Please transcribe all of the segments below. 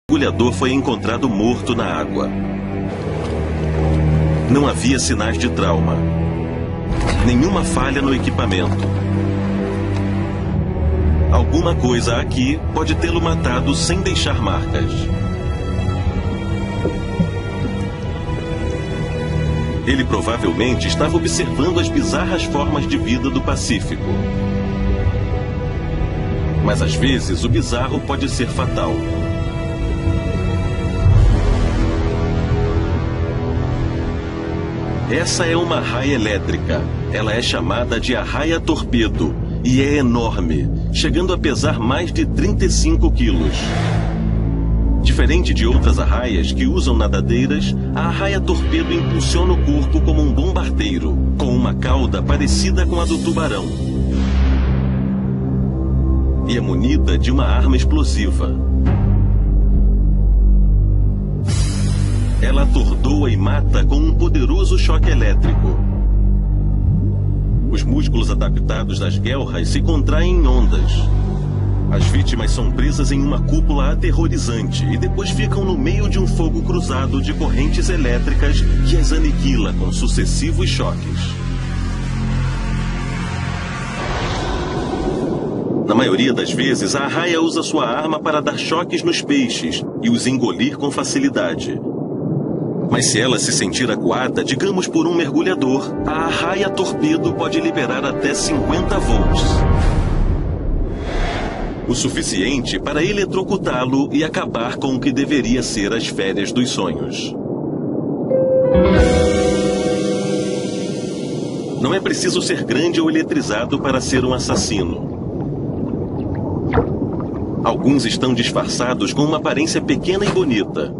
O mergulhador foi encontrado morto na água. Não havia sinais de trauma. Nenhuma falha no equipamento. Alguma coisa aqui pode tê-lo matado sem deixar marcas. Ele provavelmente estava observando as bizarras formas de vida do Pacífico. Mas às vezes o bizarro pode ser fatal. Essa é uma raia elétrica. Ela é chamada de arraia torpedo e é enorme, chegando a pesar mais de 35 quilos. Diferente de outras arraias que usam nadadeiras, a arraia torpedo impulsiona o corpo como um bombardeiro, com uma cauda parecida com a do tubarão. E é munida de uma arma explosiva. Ela atordoa e mata com um poderoso choque elétrico. Os músculos adaptados das guelras se contraem em ondas. As vítimas são presas em uma cúpula aterrorizante e depois ficam no meio de um fogo cruzado de correntes elétricas que as aniquila com sucessivos choques. Na maioria das vezes, a arraia usa sua arma para dar choques nos peixes e os engolir com facilidade. Mas se ela se sentir acuada, digamos por um mergulhador, a arraia torpedo pode liberar até 50 volts. O suficiente para eletrocutá-lo e acabar com o que deveria ser as férias dos sonhos. Não é preciso ser grande ou eletrizado para ser um assassino. Alguns estão disfarçados com uma aparência pequena e bonita.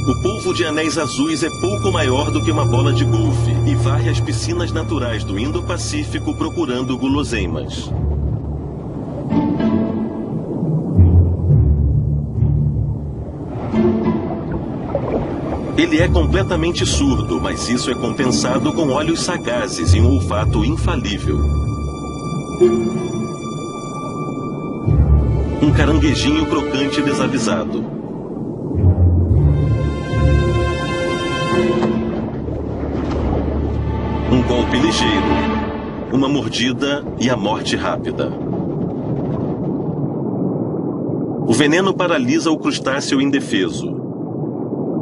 O polvo de anéis azuis é pouco maior do que uma bola de golfe e varre as piscinas naturais do Indo-Pacífico procurando guloseimas. Ele é completamente surdo, mas isso é compensado com olhos sagazes e um olfato infalível. Um caranguejinho crocante desavisado. Um golpe ligeiro, uma mordida e a morte rápida. O veneno paralisa o crustáceo indefeso.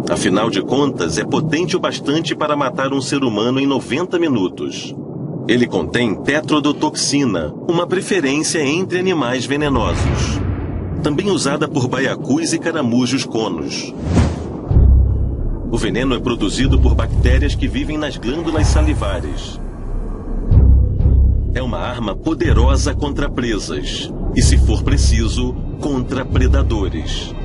Afinal de contas, é potente o bastante para matar um ser humano em 90 minutos. Ele contém tetrodotoxina, uma preferência entre animais venenosos. Também usada por baiacus e caramujos conos. O veneno é produzido por bactérias que vivem nas glândulas salivares. É uma arma poderosa contra presas e, se for preciso, contra predadores.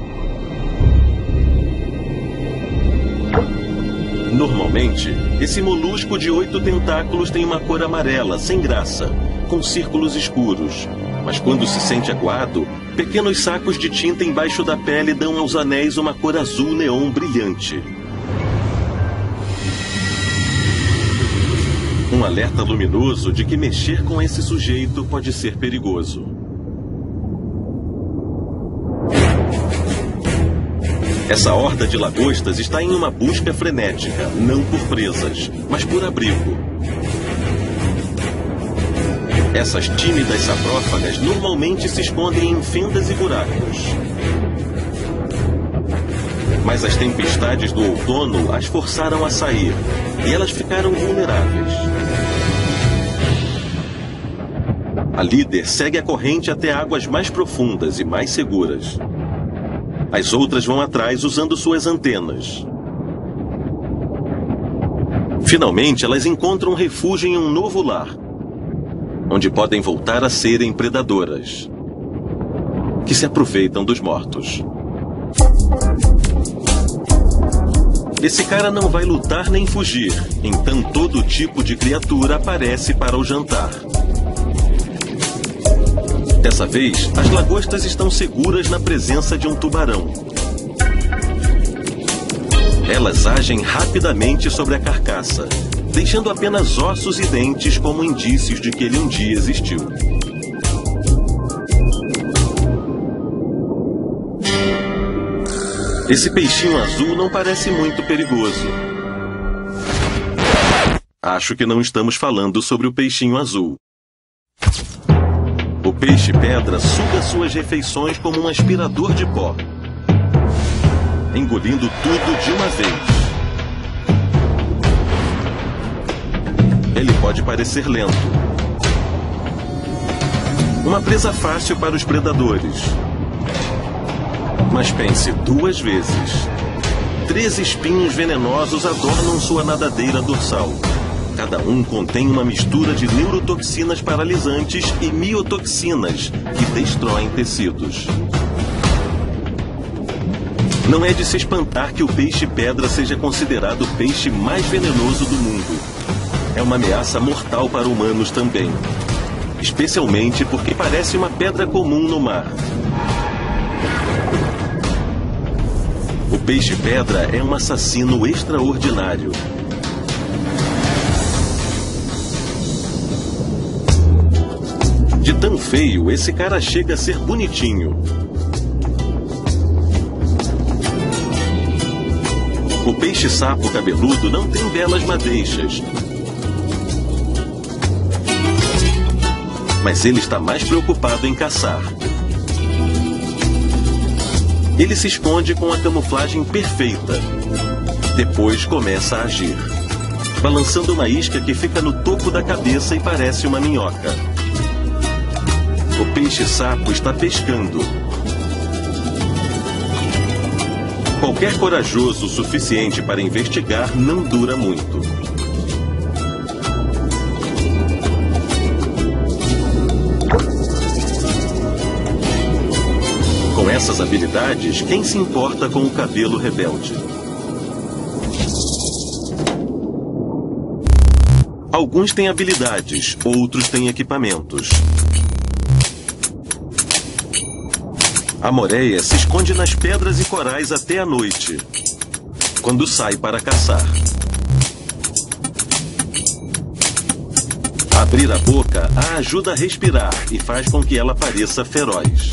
Normalmente, esse molusco de 8 tentáculos tem uma cor amarela, sem graça, com círculos escuros. Mas quando se sente acuado, pequenos sacos de tinta embaixo da pele dão aos anéis uma cor azul neon brilhante. Um alerta luminoso de que mexer com esse sujeito pode ser perigoso. Essa horda de lagostas está em uma busca frenética, não por presas, mas por abrigo. Essas tímidas saprófagas normalmente se escondem em fendas e buracos. Mas as tempestades do outono as forçaram a sair, e elas ficaram vulneráveis. A líder segue a corrente até águas mais profundas e mais seguras. As outras vão atrás usando suas antenas. Finalmente, elas encontram refúgio em um novo lar, onde podem voltar a serem predadoras, que se aproveitam dos mortos. Esse cara não vai lutar nem fugir, então todo tipo de criatura aparece para o jantar. Dessa vez, as lagostas estão seguras na presença de um tubarão. Elas agem rapidamente sobre a carcaça, deixando apenas ossos e dentes como indícios de que ele um dia existiu. Esse peixinho azul não parece muito perigoso. Acho que não estamos falando sobre o peixinho azul. O peixe-pedra suga suas refeições como um aspirador de pó, engolindo tudo de uma vez. Ele pode parecer lento. Uma presa fácil para os predadores. Mas pense 2 vezes. 3 espinhos venenosos adornam sua nadadeira dorsal. Cada um contém uma mistura de neurotoxinas paralisantes e miotoxinas que destroem tecidos. Não é de se espantar que o peixe-pedra seja considerado o peixe mais venenoso do mundo. É uma ameaça mortal para humanos também. Especialmente porque parece uma pedra comum no mar. O peixe-pedra é um assassino extraordinário. De tão feio, esse cara chega a ser bonitinho. O peixe-sapo cabeludo não tem belas madeixas. Mas ele está mais preocupado em caçar. Ele se esconde com a camuflagem perfeita. Depois começa a agir, balançando uma isca que fica no topo da cabeça e parece uma minhoca. O peixe-sapo está pescando. Qualquer corajoso o suficiente para investigar não dura muito. Com essas habilidades, quem se importa com o cabelo rebelde? Alguns têm habilidades, outros têm equipamentos. A moreia se esconde nas pedras e corais até a noite, quando sai para caçar. Abrir a boca a ajuda a respirar e faz com que ela pareça feroz.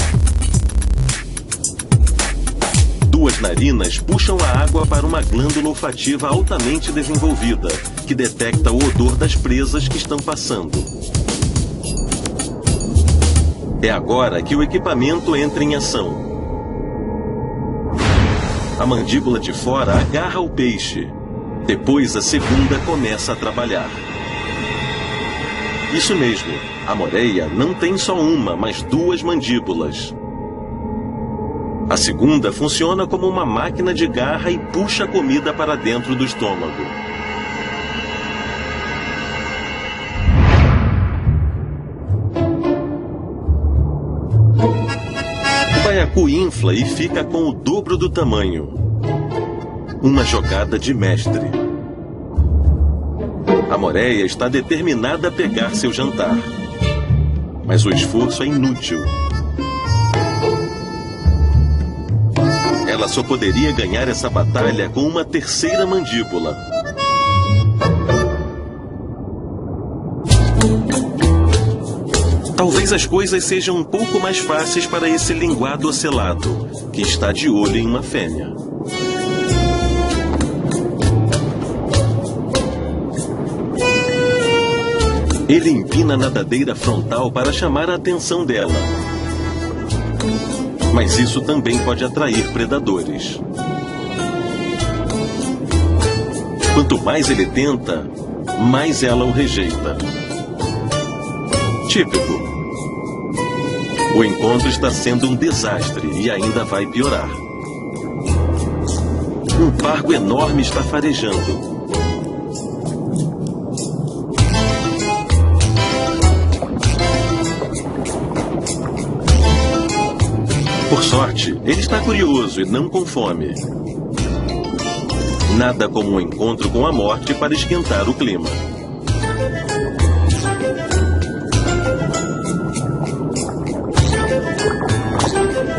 2 narinas puxam a água para uma glândula olfativa altamente desenvolvida, que detecta o odor das presas que estão passando. É agora que o equipamento entra em ação. A mandíbula de fora agarra o peixe. Depois a segunda começa a trabalhar. Isso mesmo, a moreia não tem só uma, mas 2 mandíbulas. A segunda funciona como uma máquina de garra e puxa a comida para dentro do estômago. O baiacu infla e fica com o dobro do tamanho. Uma jogada de mestre. A moreia está determinada a pegar seu jantar. Mas o esforço é inútil. Ela só poderia ganhar essa batalha com uma terceira mandíbula. Talvez as coisas sejam um pouco mais fáceis para esse linguado ocelado, que está de olho em uma fêmea. Ele empina a nadadeira frontal para chamar a atenção dela. Mas isso também pode atrair predadores. Quanto mais ele tenta, mais ela o rejeita. Típico. O encontro está sendo um desastre e ainda vai piorar. Um pargo enorme está farejando. Por sorte, ele está curioso e não com fome. Nada como um encontro com a morte para esquentar o clima.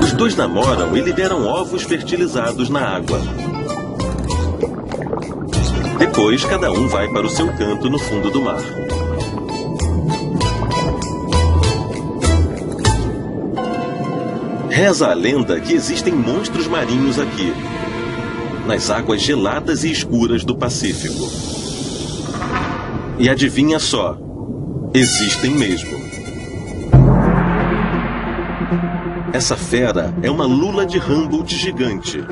Os 2 namoram e liberam ovos fertilizados na água. Depois, cada um vai para o seu canto no fundo do mar. Reza a lenda que existem monstros marinhos aqui. nas águas geladas e escuras do Pacífico. E adivinha só, existem mesmo. Essa fera é uma lula de Humboldt gigante.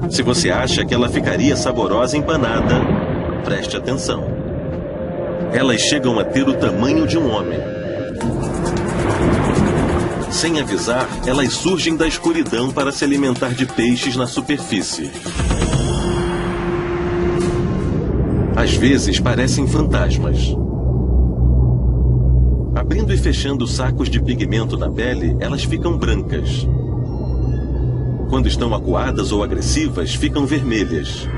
Se você acha que ela ficaria saborosa empanada, preste atenção. Elas chegam a ter o tamanho de um homem. Sem avisar, elas surgem da escuridão para se alimentar de peixes na superfície. Às vezes parecem fantasmas. Abrindo e fechando sacos de pigmento na pele, elas ficam brancas. Quando estão acuadas ou agressivas, ficam vermelhas.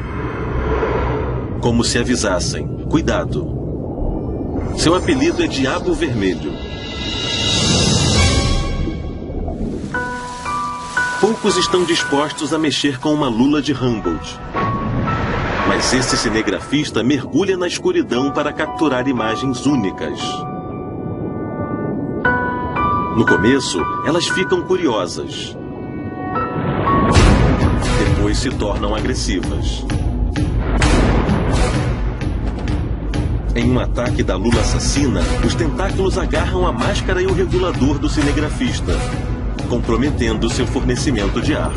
Como se avisassem: cuidado. Seu apelido é Diabo Vermelho. Poucos estão dispostos a mexer com uma lula de Humboldt. Mas esse cinegrafista mergulha na escuridão para capturar imagens únicas. No começo, elas ficam curiosas. Depois se tornam agressivas. Em um ataque da lula assassina, os tentáculos agarram a máscara e o regulador do cinegrafista, comprometendo seu fornecimento de ar.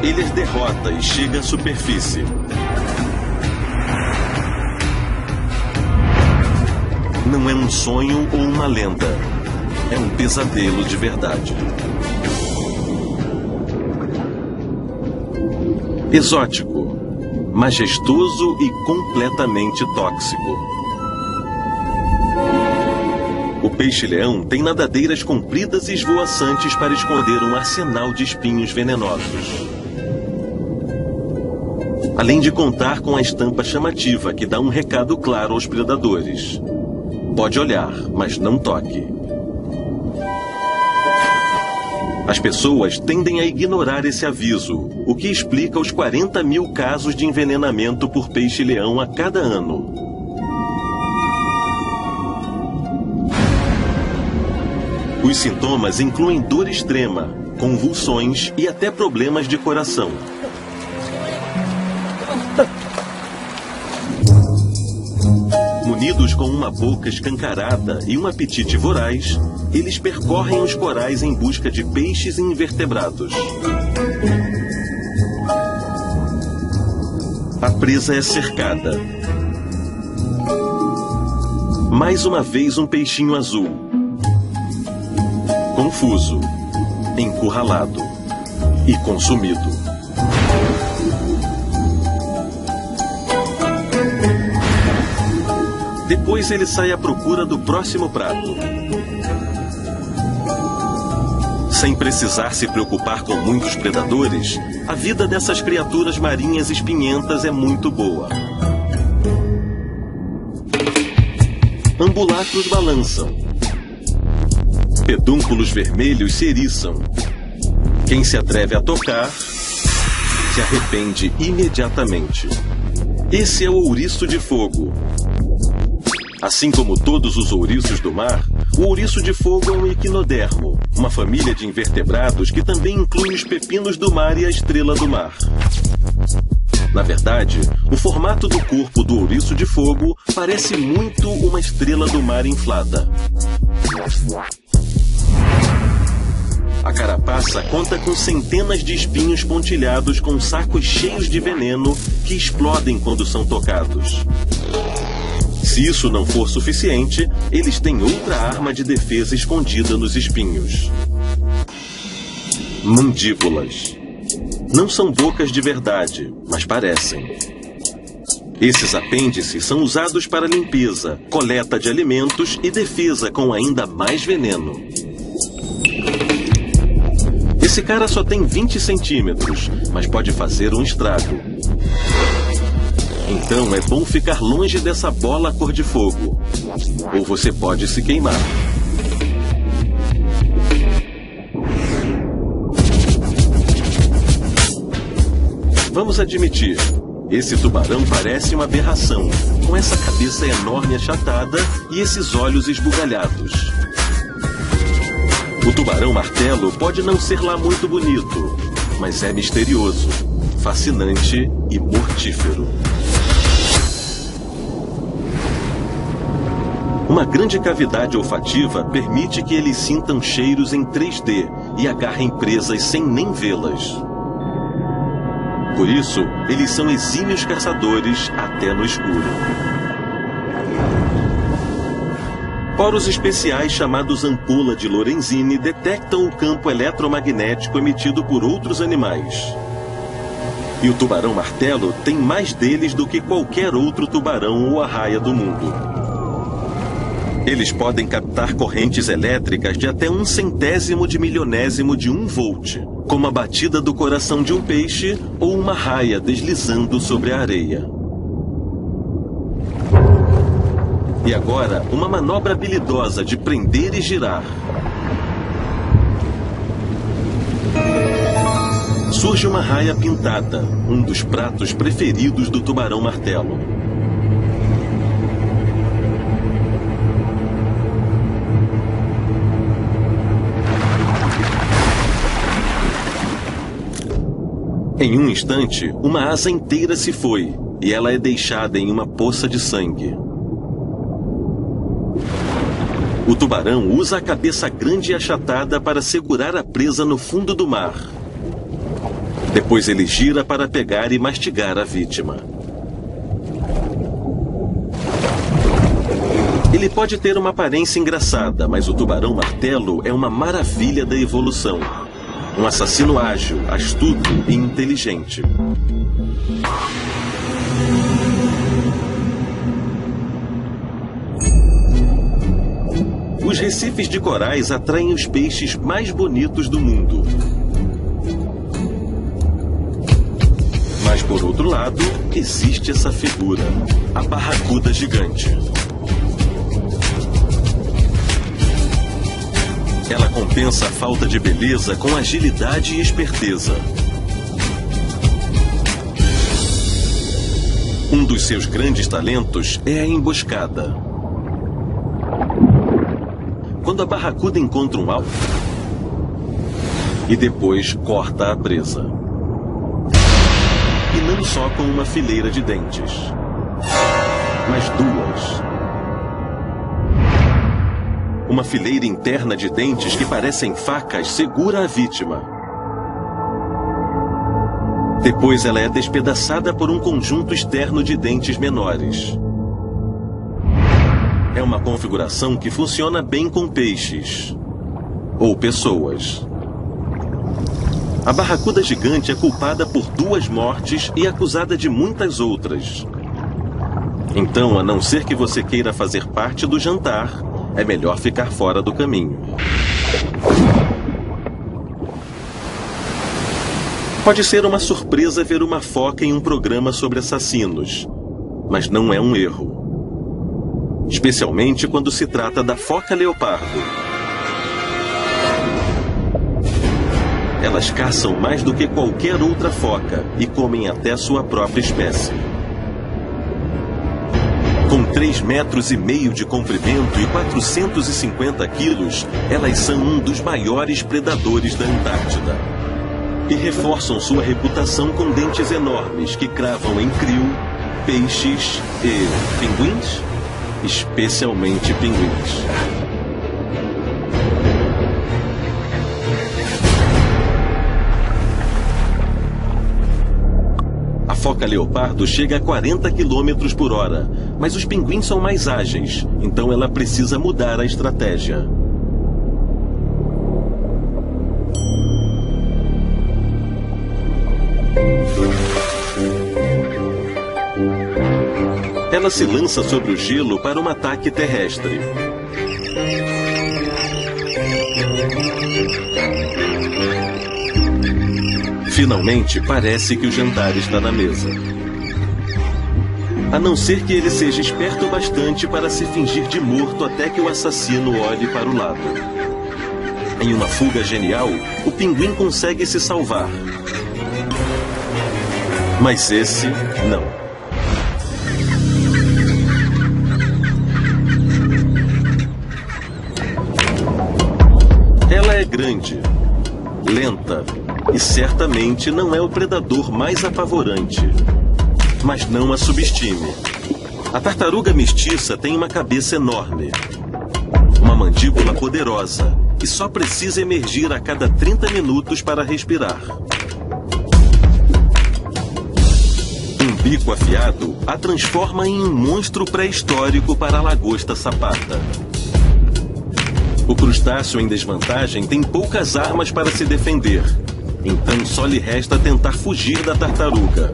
Ele as derrota e chega à superfície. Não é um sonho ou uma lenda. É um pesadelo de verdade. Exótico, majestoso e completamente tóxico. O peixe-leão tem nadadeiras compridas e esvoaçantes para esconder um arsenal de espinhos venenosos. Além de contar com a estampa chamativa que dá um recado claro aos predadores: pode olhar, mas não toque. As pessoas tendem a ignorar esse aviso, o que explica os 40 mil casos de envenenamento por peixe-leão a cada ano. Os sintomas incluem dor extrema, convulsões e até problemas de coração. Munidos com uma boca escancarada e um apetite voraz, eles percorrem os corais em busca de peixes e invertebrados. A presa é cercada. Mais uma vez um peixinho azul. Confuso, encurralado e consumido. Depois ele sai à procura do próximo prato. Sem precisar se preocupar com muitos predadores, a vida dessas criaturas marinhas espinhentas é muito boa. Ambulacros balançam. Pedúnculos vermelhos se eriçam. Quem se atreve a tocar se arrepende imediatamente. Esse é o ouriço de fogo. Assim como todos os ouriços do mar, o ouriço de fogo é um equinodermo, uma família de invertebrados que também inclui os pepinos do mar e a estrela do mar. Na verdade, o formato do corpo do ouriço de fogo parece muito uma estrela do mar inflada. A carapaça conta com centenas de espinhos pontilhados com sacos cheios de veneno que explodem quando são tocados. Se isso não for suficiente, eles têm outra arma de defesa escondida nos espinhos. Mandíbulas. Não são bocas de verdade, mas parecem. Esses apêndices são usados para limpeza, coleta de alimentos e defesa com ainda mais veneno. Esse cara só tem 20 centímetros, mas pode fazer um estrago. Então é bom ficar longe dessa bola cor de fogo, ou você pode se queimar. Vamos admitir, esse tubarão parece uma aberração, com essa cabeça enorme achatada e esses olhos esbugalhados. O tubarão-martelo pode não ser lá muito bonito, mas é misterioso, fascinante e mortífero. Uma grande cavidade olfativa permite que eles sintam cheiros em 3D e agarrem presas sem nem vê-las. Por isso, eles são exímios caçadores até no escuro. Poros especiais chamados ampola de Lorenzini detectam o campo eletromagnético emitido por outros animais. E o tubarão-martelo tem mais deles do que qualquer outro tubarão ou arraia do mundo. Eles podem captar correntes elétricas de até 1/100º de milionésimo de 1 volt, como a batida do coração de um peixe ou uma raia deslizando sobre a areia. E agora, uma manobra habilidosa de prender e girar. Surge uma raia pintada, um dos pratos preferidos do tubarão-martelo. Em um instante, uma asa inteira se foi, e ela é deixada em uma poça de sangue. O tubarão usa a cabeça grande e achatada para segurar a presa no fundo do mar. Depois ele gira para pegar e mastigar a vítima. Ele pode ter uma aparência engraçada, mas o tubarão-martelo é uma maravilha da evolução. Um assassino ágil, astuto e inteligente. Os recifes de corais atraem os peixes mais bonitos do mundo. Mas, por outro lado, existe essa figura, a barracuda gigante. Ela compensa a falta de beleza com agilidade e esperteza. Um dos seus grandes talentos é a emboscada. Quando a barracuda encontra um alvo e depois corta a presa. E não só com uma fileira de dentes, mas duas. Uma fileira interna de dentes que parecem facas segura a vítima. Depois ela é despedaçada por um conjunto externo de dentes menores. É uma configuração que funciona bem com peixes ou pessoas. A barracuda gigante é culpada por 2 mortes e acusada de muitas outras. Então, a não ser que você queira fazer parte do jantar, é melhor ficar fora do caminho. Pode ser uma surpresa ver uma foca em um programa sobre assassinos, mas não é um erro. Especialmente quando se trata da foca leopardo. Elas caçam mais do que qualquer outra foca e comem até sua própria espécie. Com 3,5 metros de comprimento e 450 quilos, elas são um dos maiores predadores da Antártida. E reforçam sua reputação com dentes enormes que cravam em krill, peixes e pinguins? Especialmente pinguins. A foca leopardo chega a 40 km por hora, mas os pinguins são mais ágeis, então ela precisa mudar a estratégia. Ela se lança sobre o gelo para um ataque terrestre. Finalmente, parece que o jantar está na mesa. A não ser que ele seja esperto bastante para se fingir de morto até que o assassino olhe para o lado. Em uma fuga genial, o pinguim consegue se salvar. Mas esse, não. Ela é grande, lenta e certamente não é o predador mais apavorante. Mas não a subestime. A tartaruga mestiça tem uma cabeça enorme, uma mandíbula poderosa e só precisa emergir a cada 30 minutos para respirar. Um bico afiado a transforma em um monstro pré-histórico para a lagosta sapata. O crustáceo em desvantagem tem poucas armas para se defender, então só lhe resta tentar fugir da tartaruga.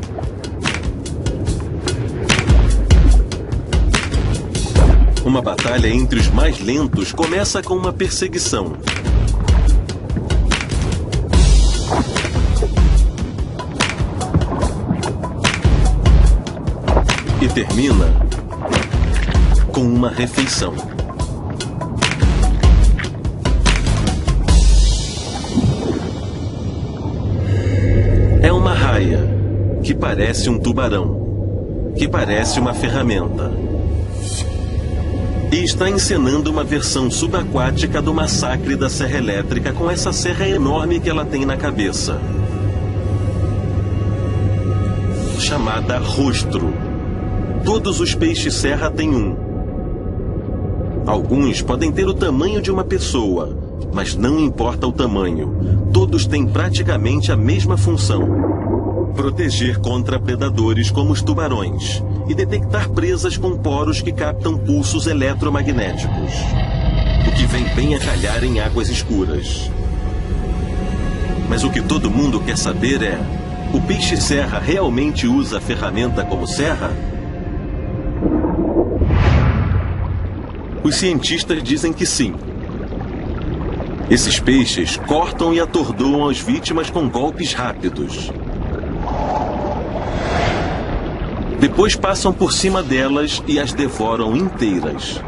Uma batalha entre os mais lentos começa com uma perseguição. E termina com uma refeição. É uma raia, que parece um tubarão, que parece uma ferramenta. E está encenando uma versão subaquática do massacre da serra elétrica com essa serra enorme que ela tem na cabeça. Chamada rostro. Todos os peixes-serra têm um. Alguns podem ter o tamanho de uma pessoa, mas não importa o tamanho. Todos têm praticamente a mesma função: proteger contra predadores como os tubarões e detectar presas com poros que captam pulsos eletromagnéticos, o que vem bem a calhar em águas escuras. Mas o que todo mundo quer saber é: o peixe-serra realmente usa a ferramenta como serra? Os cientistas dizem que sim. Esses peixes cortam e atordoam as vítimas com golpes rápidos. Depois passam por cima delas e as devoram inteiras.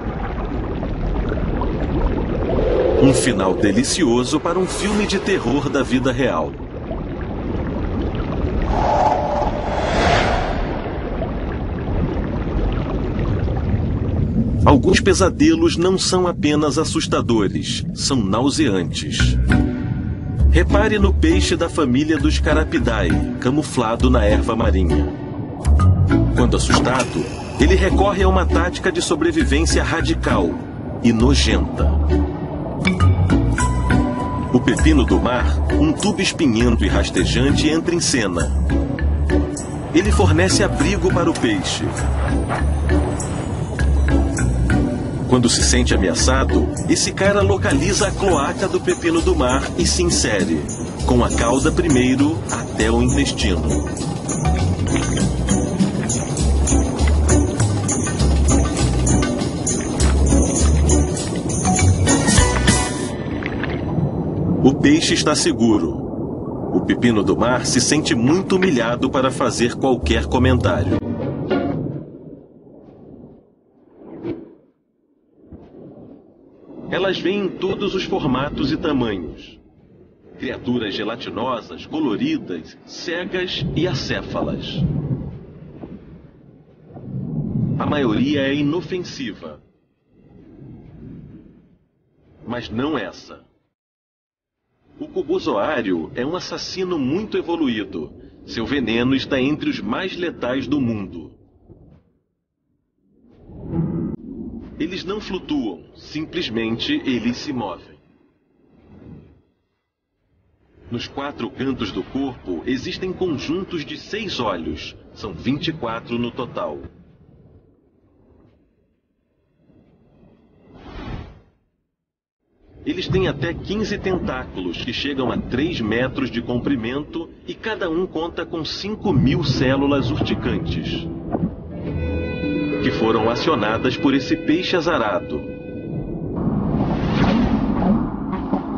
Um final delicioso para um filme de terror da vida real. Alguns pesadelos não são apenas assustadores, são nauseantes. Repare no peixe da família dos Carapidae, camuflado na erva marinha. Quando assustado, ele recorre a uma tática de sobrevivência radical e nojenta. O pepino do mar, um tubo espinhento e rastejante, entra em cena. Ele fornece abrigo para o peixe. Quando se sente ameaçado, esse cara localiza a cloaca do pepino do mar e se insere, com a cauda primeiro até o intestino. O peixe está seguro. O pepino do mar se sente muito humilhado para fazer qualquer comentário. Elas vêm em todos os formatos e tamanhos. Criaturas gelatinosas, coloridas, cegas e acéfalas. A maioria é inofensiva. Mas não essa. O cubozoário é um assassino muito evoluído. Seu veneno está entre os mais letais do mundo. Eles não flutuam, simplesmente eles se movem. Nos 4 cantos do corpo existem conjuntos de 6 olhos, são 24 no total. Eles têm até 15 tentáculos, que chegam a 3 metros de comprimento e cada um conta com 5.000 células urticantes, que foram acionadas por esse peixe azarado.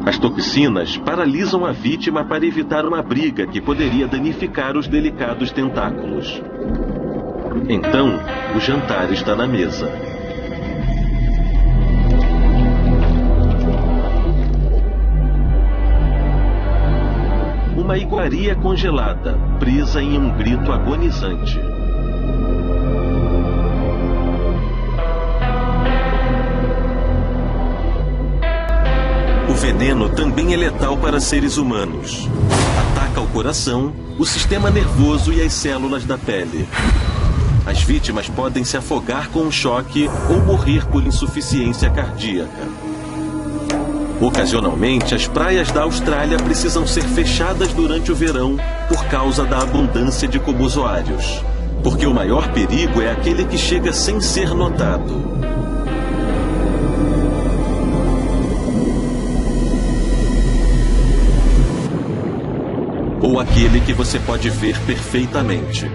As toxinas paralisam a vítima para evitar uma briga que poderia danificar os delicados tentáculos. Então, o jantar está na mesa. Uma iguaria congelada, presa em um grito agonizante. O O veneno também é letal para seres humanos. Ataca o coração, o sistema nervoso e as células da pele. As vítimas podem se afogar com um choque ou morrer por insuficiência cardíaca. Ocasionalmente, as praias da Austrália precisam ser fechadas durante o verão por causa da abundância de cobozoários. Porque o maior perigo é aquele que chega sem ser notado. Ou aquele que você pode ver perfeitamente.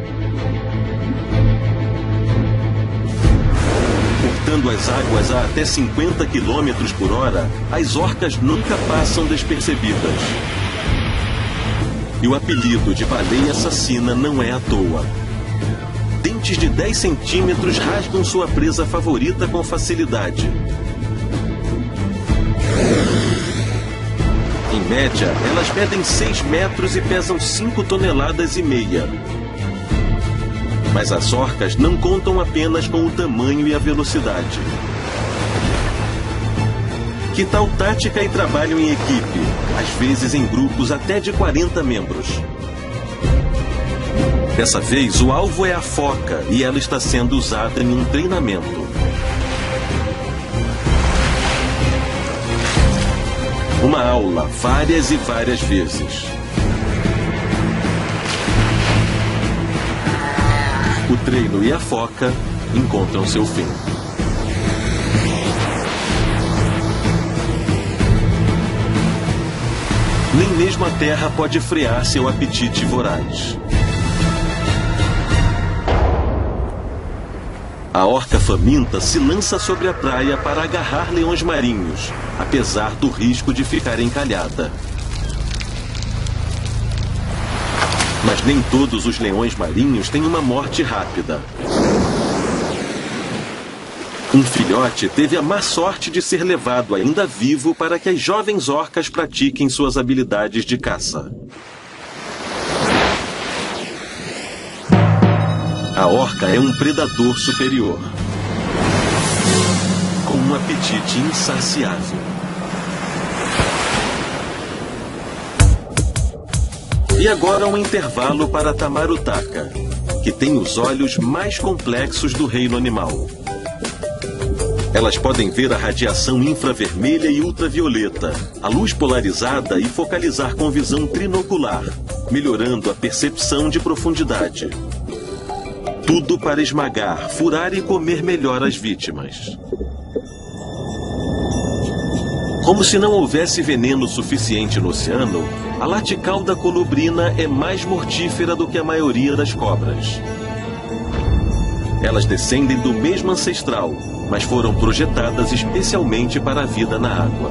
Cortando as águas a até 50 km por hora, as orcas nunca passam despercebidas. E o apelido de baleia assassina não é à toa. Dentes de 10 centímetros rasgam sua presa favorita com facilidade. Em média, elas medem 6 metros e pesam 5 toneladas e meia. Mas as orcas não contam apenas com o tamanho e a velocidade. Que tal tática e trabalho em equipe, às vezes em grupos até de 40 membros? Dessa vez, o alvo é a foca e ela está sendo usada em um treinamento. Uma aula, várias e várias vezes. O treino e a foca encontram seu fim. Nem mesmo a terra pode frear seu apetite voraz. A orca faminta se lança sobre a praia para agarrar leões marinhos, apesar do risco de ficar encalhada. Mas nem todos os leões marinhos têm uma morte rápida. Um filhote teve a má sorte de ser levado ainda vivo para que as jovens orcas pratiquem suas habilidades de caça. A orca é um predador superior, com um apetite insaciável. E agora um intervalo para Tamarutaka, que tem os olhos mais complexos do reino animal. Elas podem ver a radiação infravermelha e ultravioleta, a luz polarizada e focalizar com visão trinocular, melhorando a percepção de profundidade. Tudo para esmagar, furar e comer melhor as vítimas. Como se não houvesse veneno suficiente no oceano, a laticauda colubrina é mais mortífera do que a maioria das cobras. Elas descendem do mesmo ancestral, mas foram projetadas especialmente para a vida na água.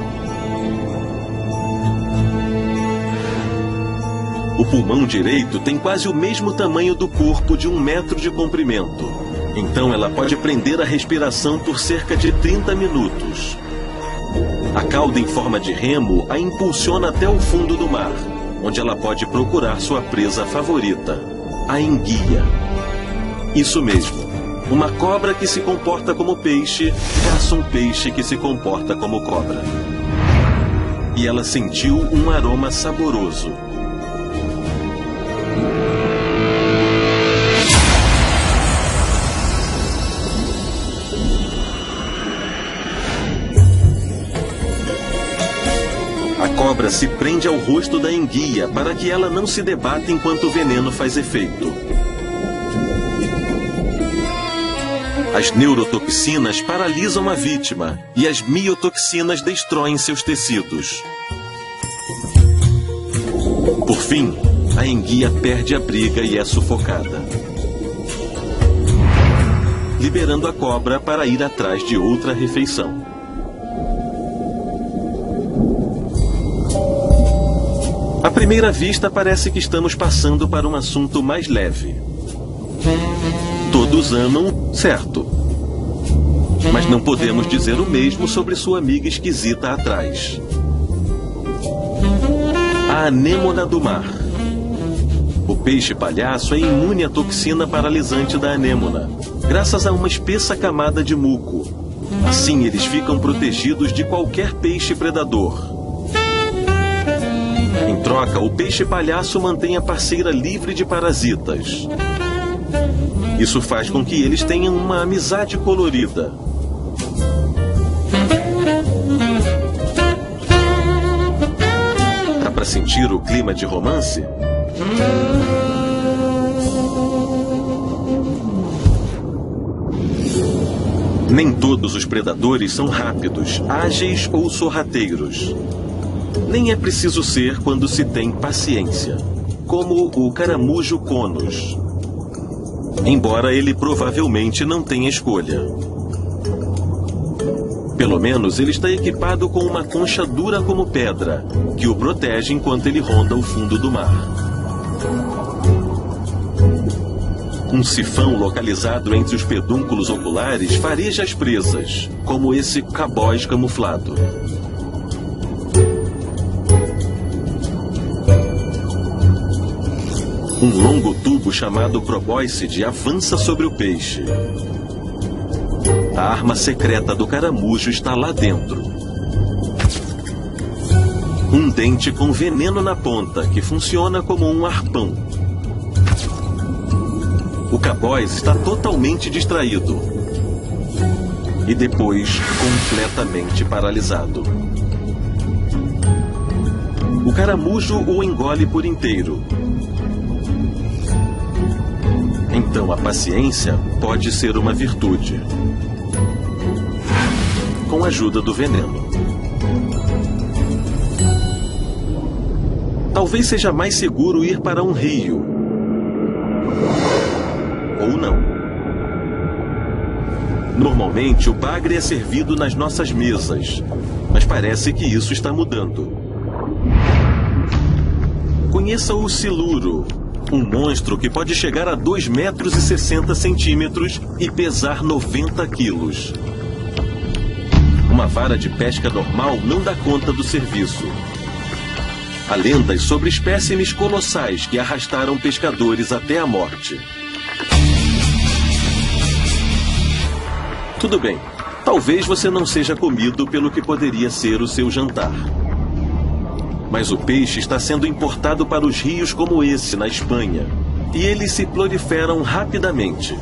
O pulmão direito tem quase o mesmo tamanho do corpo de 1 metro de comprimento. Então ela pode prender a respiração por cerca de 30 minutos. A cauda em forma de remo a impulsiona até o fundo do mar, onde ela pode procurar sua presa favorita, a enguia. Isso mesmo, uma cobra que se comporta como peixe caça um peixe que se comporta como cobra. E ela sentiu um aroma saboroso. A cobra se prende ao rosto da enguia para que ela não se debata enquanto o veneno faz efeito. As neurotoxinas paralisam a vítima e as miotoxinas destroem seus tecidos. Por fim, a enguia perde a briga e é sufocada, liberando a cobra para ir atrás de outra refeição. À primeira vista, parece que estamos passando para um assunto mais leve. Todos amam, certo. Mas não podemos dizer o mesmo sobre sua amiga esquisita atrás. A anêmona do mar. O peixe palhaço é imune à toxina paralisante da anêmona, graças a uma espessa camada de muco. Assim, eles ficam protegidos de qualquer peixe predador. troca, o peixe-palhaço mantém a parceira livre de parasitas. Isso faz com que eles tenham uma amizade colorida. Dá para sentir o clima de romance? Nem todos os predadores são rápidos, ágeis ou sorrateiros. Nem é preciso ser quando se tem paciência, como o caramujo conus. Embora ele provavelmente não tenha escolha. Pelo menos ele está equipado com uma concha dura como pedra, que o protege enquanto ele ronda o fundo do mar. Um sifão localizado entre os pedúnculos oculares fareja as presas, como esse cabóis camuflado. Um longo tubo chamado probóscide avança sobre o peixe. A arma secreta do caramujo está lá dentro. Um dente com veneno na ponta, que funciona como um arpão. O cabóis está totalmente distraído. E depois, completamente paralisado. O caramujo o engole por inteiro. Então a paciência pode ser uma virtude. Com a ajuda do veneno. Talvez seja mais seguro ir para um rio. Ou não. Normalmente o bagre é servido nas nossas mesas, mas parece que isso está mudando. Conheça o siluro, um monstro que pode chegar a 2,60 metros e pesar 90 quilos. Uma vara de pesca normal não dá conta do serviço. Há lendas sobre espécimes colossais que arrastaram pescadores até a morte. Tudo bem, talvez você não seja comido pelo que poderia ser o seu jantar. Mas o peixe está sendo importado para os rios como esse, na Espanha, e eles se proliferam rapidamente.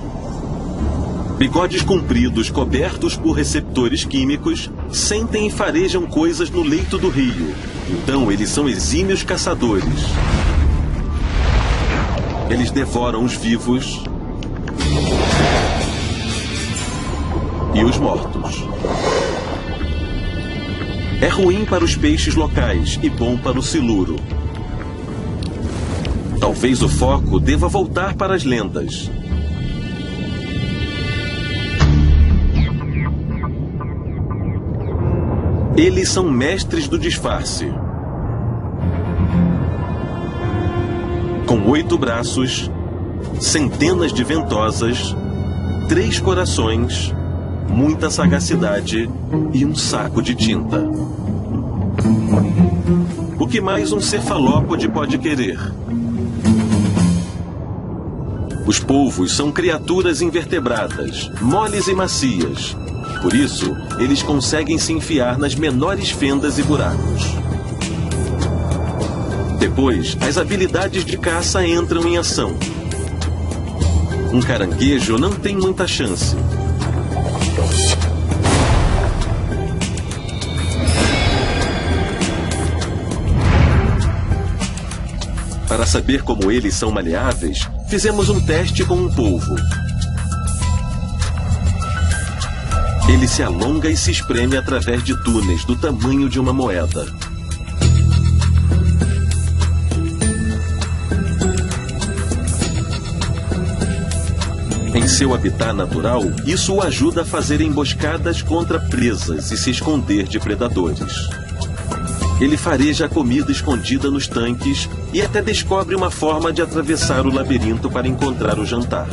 Bigodes compridos, cobertos por receptores químicos, sentem e farejam coisas no leito do rio. Então eles são exímios caçadores. Eles devoram os vivos e os mortos. É ruim para os peixes locais e bom para o siluro. Talvez o foco deva voltar para as lendas. Eles são mestres do disfarce. Com 8 braços, centenas de ventosas, 3 corações, muita sagacidade e um saco de tinta. O que mais um cefalópode pode querer? Os polvos são criaturas invertebradas, moles e macias. Por isso, eles conseguem se enfiar nas menores fendas e buracos. Depois, as habilidades de caça entram em ação. Um caranguejo não tem muita chance. Para saber como eles são maleáveis, fizemos um teste com um polvo. Ele se alonga e se espreme através de túneis do tamanho de uma moeda. Em seu habitat natural, isso o ajuda a fazer emboscadas contra presas e se esconder de predadores. Ele fareja a comida escondida nos tanques e até descobre uma forma de atravessar o labirinto para encontrar o jantar.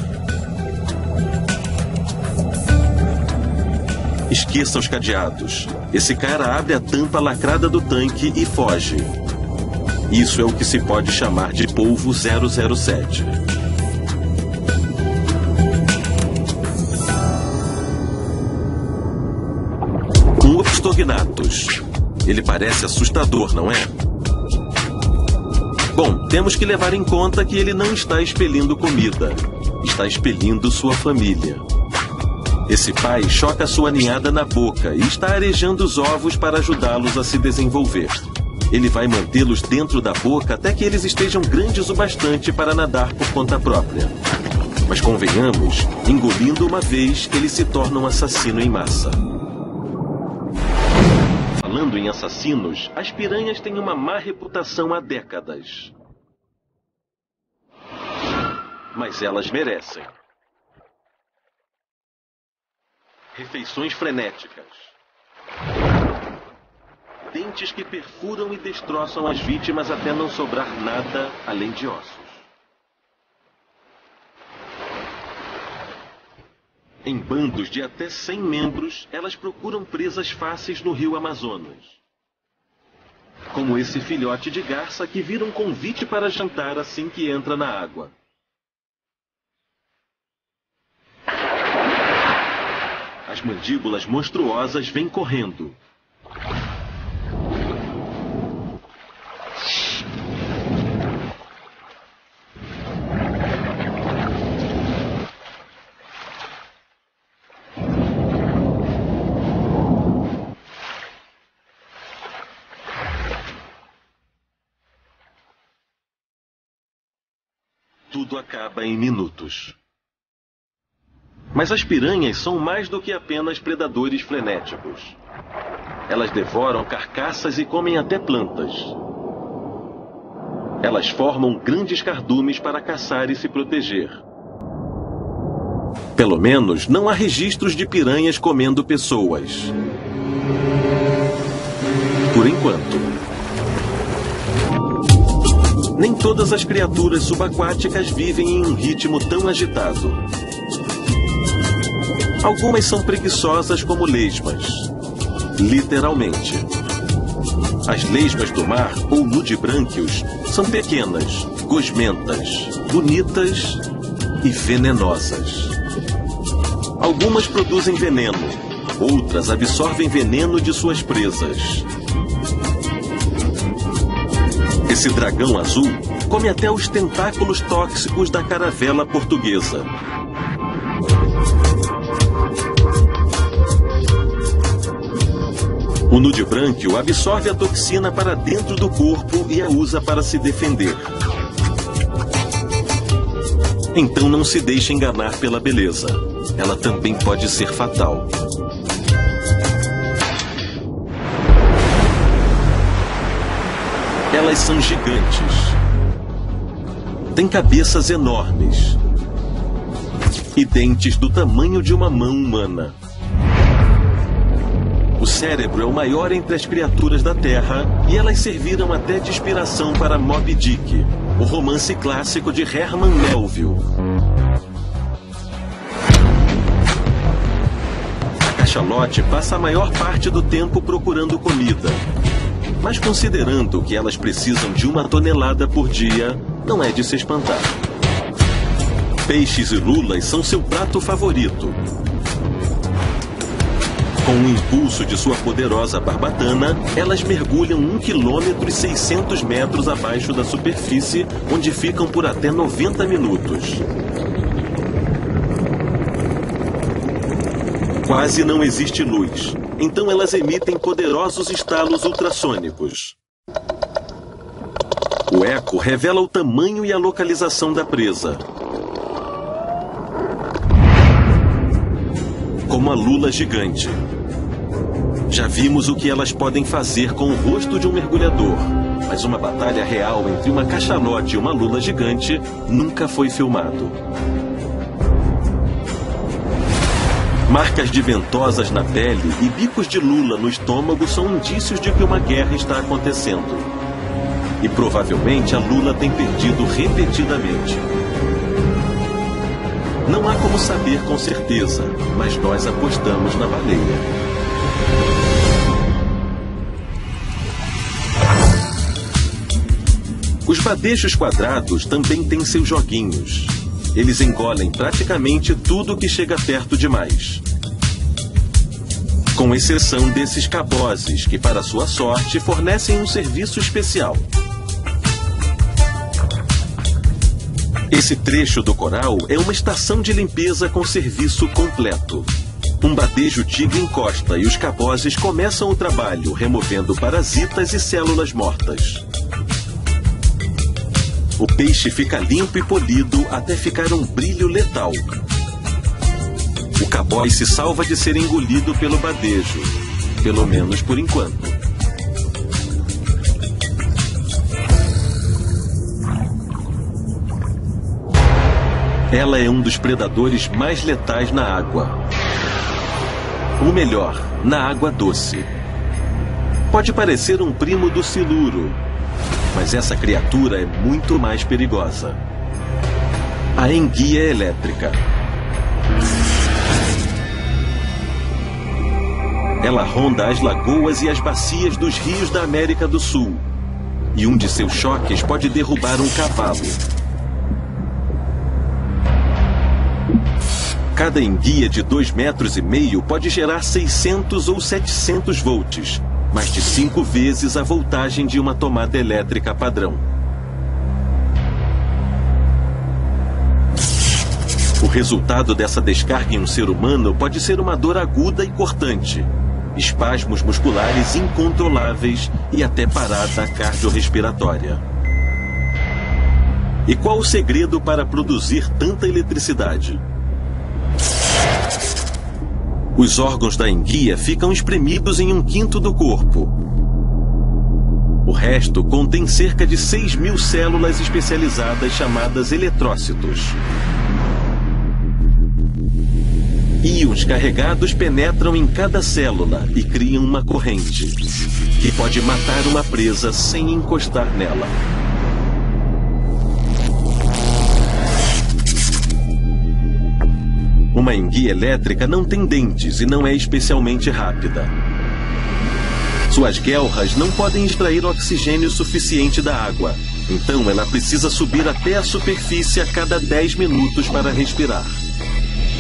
Esqueça os cadeados. Esse cara abre a tampa lacrada do tanque e foge. Isso é o que se pode chamar de polvo 007. Um Opistognathus. Ele parece assustador, não é? Bom, temos que levar em conta que ele não está expelindo comida. Está expelindo sua família. Esse pai choca sua ninhada na boca e está arejando os ovos para ajudá-los a se desenvolver. Ele vai mantê-los dentro da boca até que eles estejam grandes o bastante para nadar por conta própria. Mas convenhamos, engolindo uma vez, ele se torna um assassino em massa. Falando em assassinos, as piranhas têm uma má reputação há décadas. Mas elas merecem. Refeições frenéticas. Dentes que perfuram e destroçam as vítimas até não sobrar nada além de ossos. Em bandos de até 100 membros, elas procuram presas fáceis no rio Amazonas. Como esse filhote de garça que vira um convite para jantar assim que entra na água. As mandíbulas monstruosas vêm correndo. Tudo acaba em minutos. Mas as piranhas são mais do que apenas predadores frenéticos. Elas devoram carcaças e comem até plantas. Elas formam grandes cardumes para caçar e se proteger. Pelo menos, não há registros de piranhas comendo pessoas. Por enquanto. Nem todas as criaturas subaquáticas vivem em um ritmo tão agitado. Algumas são preguiçosas como lesmas. Literalmente. As lesmas do mar, ou nudibrânquios, são pequenas, gosmentas, bonitas e venenosas. Algumas produzem veneno, outras absorvem veneno de suas presas. Esse dragão azul come até os tentáculos tóxicos da caravela portuguesa. O nudibrânquio absorve a toxina para dentro do corpo e a usa para se defender. Então não se deixe enganar pela beleza. Ela também pode ser fatal. Elas são gigantes. Têm cabeças enormes. E dentes do tamanho de uma mão humana. O cérebro é o maior entre as criaturas da Terra e elas serviram até de inspiração para Moby Dick, o romance clássico de Herman Melville. A cachalote passa a maior parte do tempo procurando comida. Mas considerando que elas precisam de 1 tonelada por dia, não é de se espantar. Peixes e lulas são seu prato favorito. Com o impulso de sua poderosa barbatana, elas mergulham 1,6 km abaixo da superfície, onde ficam por até 90 minutos. Quase não existe luz, então elas emitem poderosos estalos ultrassônicos. O eco revela o tamanho e a localização da presa. Como a lula gigante. Já vimos o que elas podem fazer com o rosto de um mergulhador, mas uma batalha real entre uma cachalote e uma lula gigante nunca foi filmado. Marcas de ventosas na pele e bicos de lula no estômago são indícios de que uma guerra está acontecendo. E provavelmente a lula tem perdido repetidamente. Não há como saber com certeza, mas nós apostamos na baleia. Os badejos quadrados também têm seus joguinhos. Eles engolem praticamente tudo que chega perto demais. Com exceção desses cabozes, que para sua sorte fornecem um serviço especial. Esse trecho do coral é uma estação de limpeza com serviço completo. Um badejo tigre encosta e os cabozes começam o trabalho, removendo parasitas e células mortas. O peixe fica limpo e polido até ficar um brilho letal. O caboz se salva de ser engolido pelo badejo, pelo menos por enquanto. Ela é um dos predadores mais letais na água. Ou melhor, na água doce. Pode parecer um primo do siluro, mas essa criatura é muito mais perigosa. A enguia elétrica. Ela ronda as lagoas e as bacias dos rios da América do Sul. E um de seus choques pode derrubar um cavalo. Cada enguia de 2,5 metros pode gerar 600 ou 700 volts, mais de 5 vezes a voltagem de uma tomada elétrica padrão. O resultado dessa descarga em um ser humano pode ser uma dor aguda e cortante, espasmos musculares incontroláveis e até parada cardiorrespiratória. E qual o segredo para produzir tanta eletricidade? Os órgãos da enguia ficam espremidos em 1/5 do corpo. O resto contém cerca de 6.000 células especializadas chamadas eletrócitos. Íons carregados penetram em cada célula e criam uma corrente, que pode matar uma presa sem encostar nela. Uma enguia elétrica não tem dentes e não é especialmente rápida. Suas guelras não podem extrair oxigênio suficiente da água, então ela precisa subir até a superfície a cada 10 minutos para respirar.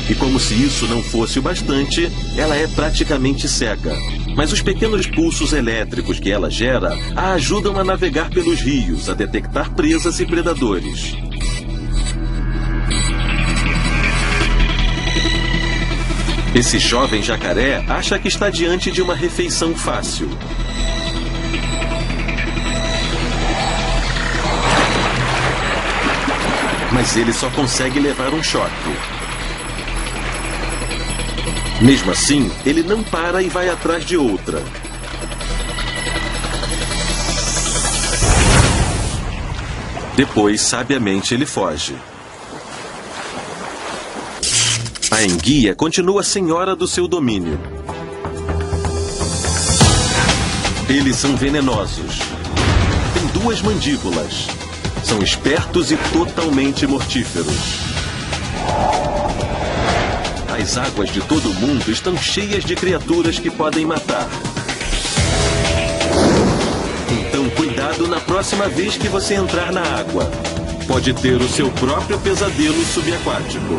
E como se isso não fosse o bastante, ela é praticamente cega. Mas os pequenos pulsos elétricos que ela gera a ajudam a navegar pelos rios, a detectar presas e predadores. Esse jovem jacaré acha que está diante de uma refeição fácil. Mas ele só consegue levar um choque. Mesmo assim, ele não para e vai atrás de outra. Depois, sabiamente, ele foge. A enguia continua senhora do seu domínio. Eles são venenosos. Têm 2 mandíbulas. São espertos e totalmente mortíferos. As águas de todo o mundo estão cheias de criaturas que podem matar. Então, cuidado na próxima vez que você entrar na água. Pode ter o seu próprio pesadelo subaquático.